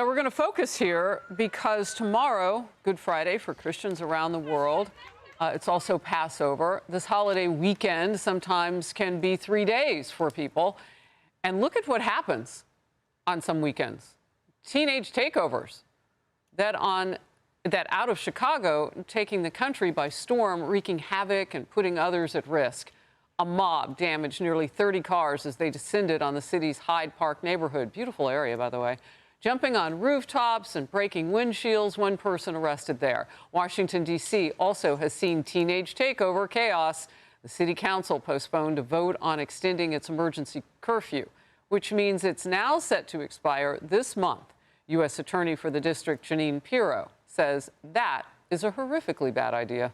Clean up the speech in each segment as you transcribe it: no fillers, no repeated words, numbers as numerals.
So we're going to focus here because tomorrow, Good Friday for Christians around the world, it's also Passover. This holiday weekend sometimes can be 3 days for people. And look at what happens on some weekends. Teenage takeovers that out of Chicago, taking the country by storm, wreaking havoc and putting others at risk. A mob damaged nearly 30 cars as they descended on the city's Hyde Park neighborhood. Beautiful area, by the way. Jumping on rooftops and breaking windshields, one person arrested there. Washington, D.C. also has seen teenage takeover chaos. The city council postponed a vote on extending its emergency curfew, which means it's now set to expire this month. U.S. Attorney for the district, Jeanine Pirro, says that is a horrifically bad idea.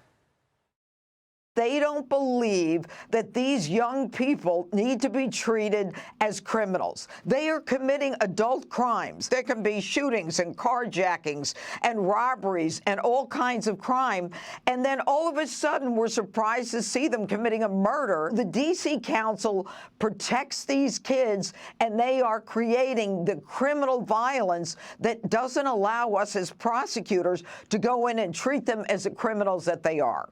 They don't believe that these young people need to be treated as criminals. They are committing adult crimes. There can be shootings and carjackings and robberies and all kinds of crime. And then all of a sudden, we're surprised to see them committing a murder. The D.C. Council protects these kids, and they are creating the criminal violence that doesn't allow us as prosecutors to go in and treat them as the criminals that they are.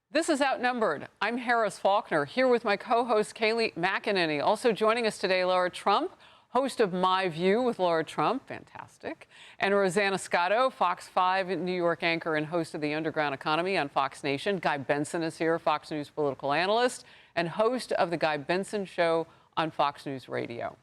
This is Outnumbered. I'm Harris Faulkner, here with my co-host Kayleigh McEnany. Also joining us today, Laura Trump, host of My View with Laura Trump, fantastic, and Rosanna Scotto, Fox 5 New York anchor and host of The Underground Economy on Fox Nation. Guy Benson is here, Fox News political analyst and host of The Guy Benson Show on Fox News Radio.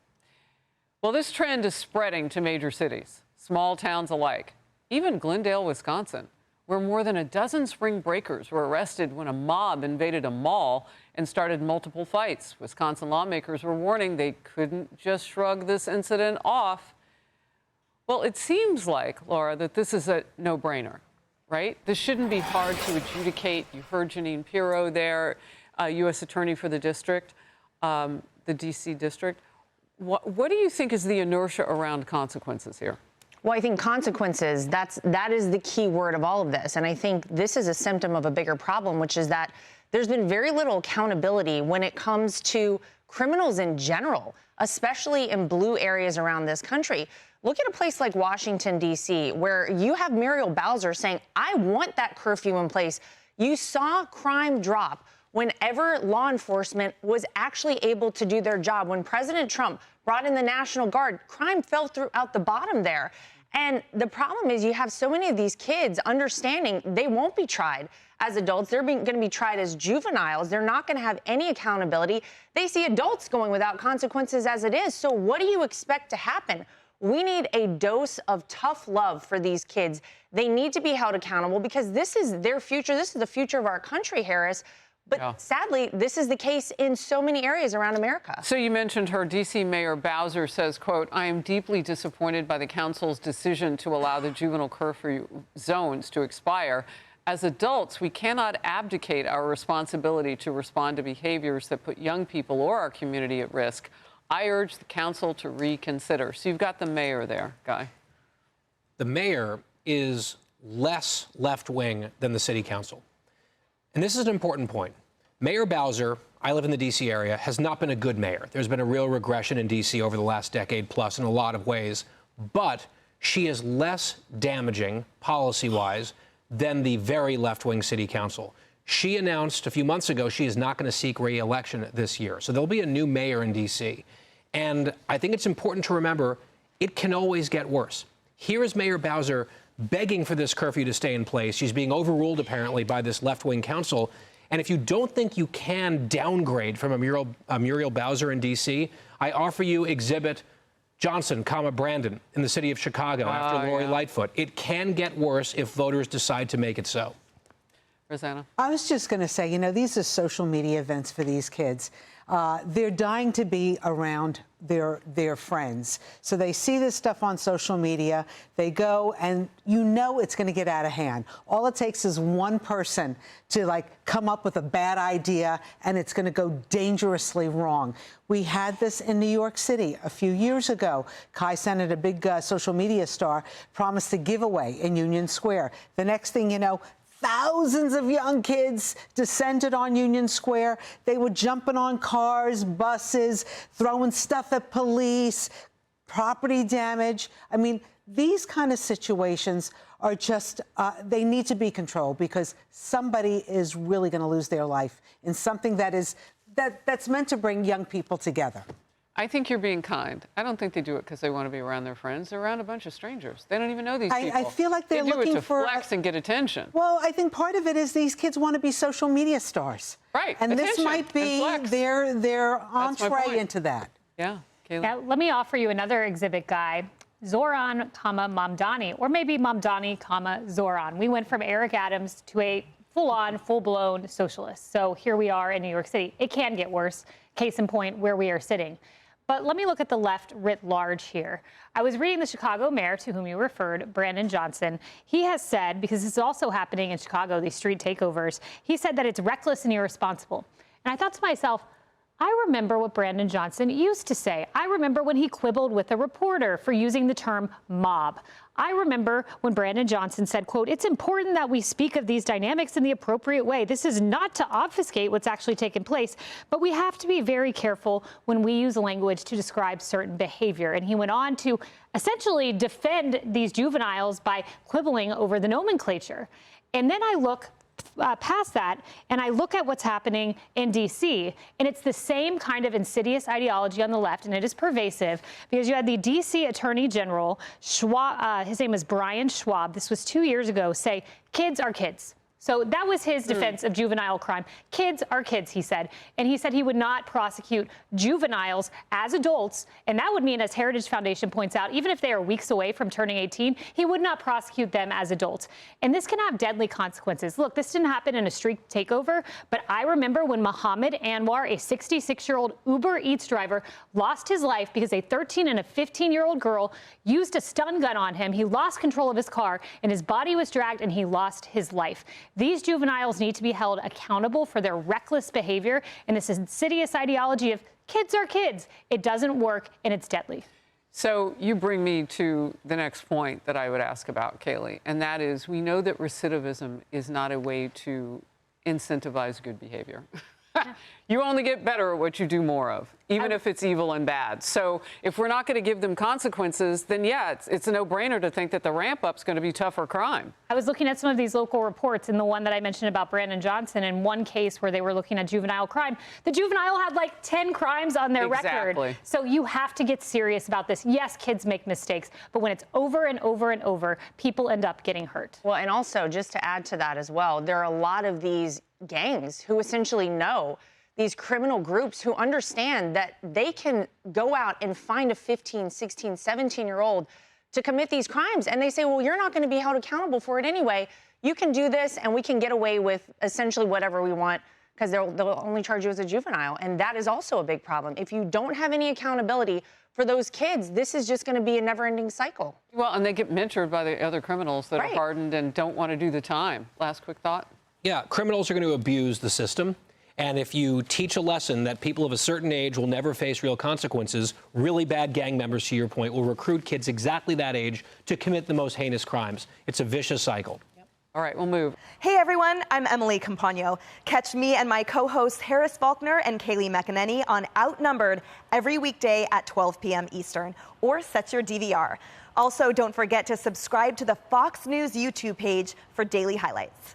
Well, this trend is spreading to major cities, small towns alike, even Glendale, Wisconsin, where more than a dozen spring breakers were arrested when a mob invaded a mall and started multiple fights. Wisconsin lawmakers were warning they couldn't just shrug this incident off. Well, it seems like, Laura, that this is a no-brainer, right? This shouldn't be hard to adjudicate. You heard Jeanine Pirro there, U.S. Attorney for the district, the D.C. district. What do you think is the inertia around consequences here? Well, I think consequences, that is the key word of all of this. And I think this is a symptom of a bigger problem, which is that there's been very little accountability when it comes to criminals in general, especially in blue areas around this country. Look at a place like Washington, D.C., where you have Muriel Bowser saying, I want that curfew in place. You saw crime drop whenever law enforcement was actually able to do their job. When President Trump brought in the National Guard, crime fell throughout the bottom there. And the problem is you have so many of these kids understanding they won't be tried as adults. They're going to be tried as juveniles. They're not going to have any accountability. They see adults going without consequences as it is. So what do you expect to happen? We need a dose of tough love for these kids. They need to be held accountable because this is their future. This is the future of our country, Harris. But sadly, this is the case in so many areas around America. So you mentioned her. D.C. Mayor Bowser says, quote, I am deeply disappointed by the council's decision to allow the juvenile curfew zones to expire. As adults, we cannot abdicate our responsibility to respond to behaviors that put young people or our community at risk. I urge the council to reconsider. So you've got the mayor there, Guy. The mayor is less left-wing than the city council. And this is an important point. Mayor Bowser, I live in the D.C. area, has not been a good mayor. There's been a real regression in D.C. over the last decade plus in a lot of ways. But she is less damaging, policy-wise, than the very left-wing city council. She announced a few months ago she is not going to seek re-election this year. So there'll be a new mayor in D.C. And I think it's important to remember it can always get worse. Here is Mayor Bowser begging for this curfew to stay in place. She's being overruled, apparently, by this left-wing council. And if you don't think you can downgrade from a Muriel Bowser in D.C., I offer you Exhibit Johnson, Brandon in the city of Chicago after Lori Lightfoot. It can get worse if voters decide to make it so. Rosanna? I was just going to say, you know, these are social media events for these kids. They're dying to be around their friends. So they see this stuff on social media, they go, and you know it's going to get out of hand. All it takes is one person to, like, come up with a bad idea, and it's going to go dangerously wrong. We had this in New York City a few years ago. Kai Cenat, a big social media star, promised a giveaway in Union Square. The next thing you know, thousands of young kids descended on Union Square. They were jumping on cars, buses, throwing stuff at police, property damage. I mean, these kind of situations are just, they need to be controlled, because somebody is really going to lose their life in something that's meant to bring young people together. I think you're being kind. I don't think they do it because they want to be around their friends. They're around a bunch of strangers. They don't even know these people. I feel like they're they do looking it to for flex and get attention. Well, I think part of it is these kids want to be social media stars. Right. And this Attention might be and flex. their That's my entree point. into that. Yeah. Kaylee. Now, let me offer you another exhibit guy. Zoran, Mamdani, or maybe Mamdani, Zoran. We went from Eric Adams to a full-on, full-blown socialist. So here we are in New York City. It can get worse. Case in point, where we are sitting. But let me look at the left writ large here. I was reading the Chicago mayor, to whom you referred, Brandon Johnson. He has said, because this is also happening in Chicago, these street takeovers, he said that it's reckless and irresponsible. And I thought to myself, I remember what Brandon Johnson used to say. I remember when he quibbled with a reporter for using the term mob. I remember when Brandon Johnson said, quote, "It's important that we speak of these dynamics in the appropriate way. This is not to obfuscate what's actually taken place, but we have to be very careful when we use language to describe certain behavior." And he went on to essentially defend these juveniles by quibbling over the nomenclature. And then I look past that, and I look at what's happening in D.C., and it's the same kind of insidious ideology on the left, and it is pervasive, because you had the D.C. Attorney General, Schwab, his name is Brian Schwab, this was 2 years ago, say, kids are kids. So that was his defense of juvenile crime. Kids are kids, he said. And he said he would not prosecute juveniles as adults. And that would mean, as Heritage Foundation points out, even if they are weeks away from turning 18, he would not prosecute them as adults. And this can have deadly consequences. Look, this didn't happen in a street takeover, but I remember when Mohammed Anwar, a 66-year-old Uber Eats driver, lost his life because a 13 and a 15-year-old girl used a stun gun on him. He lost control of his car, and his body was dragged, and he lost his life. These juveniles need to be held accountable for their reckless behavior and this insidious ideology of kids are kids. It doesn't work, and it's deadly. So you bring me to the next point that I would ask about, Kaylee, and that is, we know that recidivism is not a way to incentivize good behavior. You only get better at what you do more of, even if it's evil and bad. So if we're not going to give them consequences, then yeah, it's a no-brainer to think that the ramp-up's going to be tougher crime. I was looking at some of these local reports, and the one that I mentioned about Brandon Johnson, in one case where they were looking at juvenile crime, the juvenile had like 10 crimes on their record. So you have to get serious about this. Yes, kids make mistakes, but when it's over and over and over, people end up getting hurt. Well, and also, just to add to that as well, there are a lot of these gangs who essentially know, these criminal groups who understand that they can go out and find a 15, 16, 17-year-old to commit these crimes. And they say, well, you're not going to be held accountable for it anyway. You can do this, and we can get away with essentially whatever we want, because they'll only charge you as a juvenile. And that is also a big problem. If you don't have any accountability for those kids, this is just going to be a never-ending cycle. Well, and they get mentored by the other criminals that are hardened and don't want to do the time. Last quick thought. Yeah, criminals are going to abuse the system. And if you teach a lesson that people of a certain age will never face real consequences, really bad gang members, to your point, will recruit kids exactly that age to commit the most heinous crimes. It's a vicious cycle. All right, we'll move. Hey, everyone. I'm Emily Campagno. Catch me and my co-hosts Harris Faulkner and Kaylee McEnany on Outnumbered every weekday at 12 p.m. Eastern, or set your DVR. Also, don't forget to subscribe to the Fox News YouTube page for daily highlights.